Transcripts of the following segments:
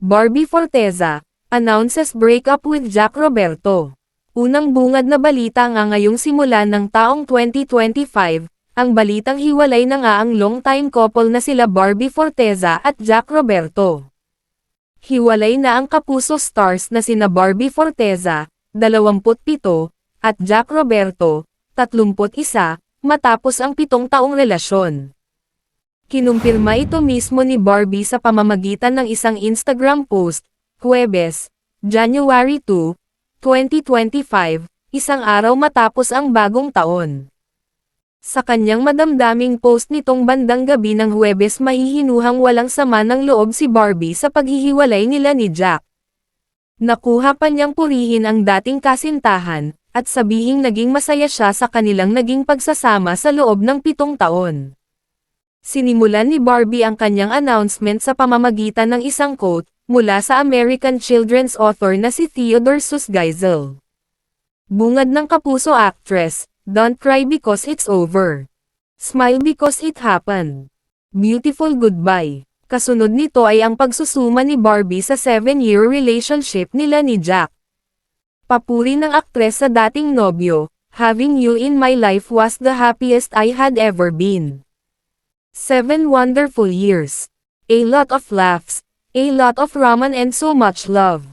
Barbie Forteza announces breakup with Jack Roberto. Unang bungad na balita nga ngayong simula ng taong 2025, ang balitang hiwalay na nga ang long-time couple na sila Barbie Forteza at Jack Roberto. Hiwalay na ang kapuso stars na sina Barbie Forteza, 27, at Jack Roberto, 31, matapos ang 7 taong relasyon. Kinumpirma ito mismo ni Barbie sa pamamagitan ng isang Instagram post, Huwebes, January 2, 2025, isang araw matapos ang bagong taon. Sa kanyang madamdaming post nitong bandang gabi ng Huwebes, mahihinuhang walang sama ng loob si Barbie sa paghihiwalay nila ni Jack. Nakuha pa niyang purihin ang dating kasintahan, at sabihing naging masaya siya sa kanilang naging pagsasama sa loob ng 7 taon. Sinimulan ni Barbie ang kanyang announcement sa pamamagitan ng isang quote, mula sa American children's author na si Theodore Susgeisel. Bungad ng kapuso actress, "Don't cry because it's over. Smile because it happened. Beautiful goodbye." Kasunod nito ay ang pagsusuma ni Barbie sa 7-year relationship nila ni Jack. Papuri ng aktres sa dating nobyo, "Having you in my life was the happiest I had ever been. 7 wonderful years. A lot of laughs, a lot of ramen and so much love.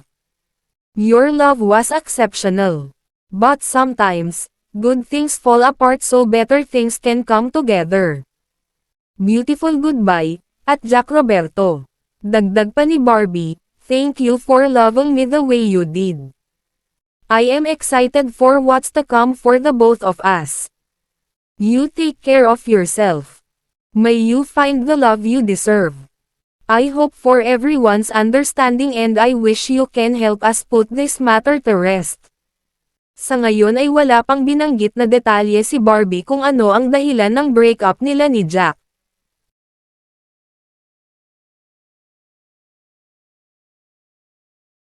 Your love was exceptional. But sometimes, good things fall apart so better things can come together. Beautiful goodbye," at Jack Roberto. Dagdag pa ni Barbie, "Thank you for loving me the way you did. I am excited for what's to come for the both of us. You take care of yourself. May you find the love you deserve. I hope for everyone's understanding and I wish you can help us put this matter to rest." Sa ngayon ay wala pang binanggit na detalye si Barbie kung ano ang dahilan ng breakup nila ni Jack.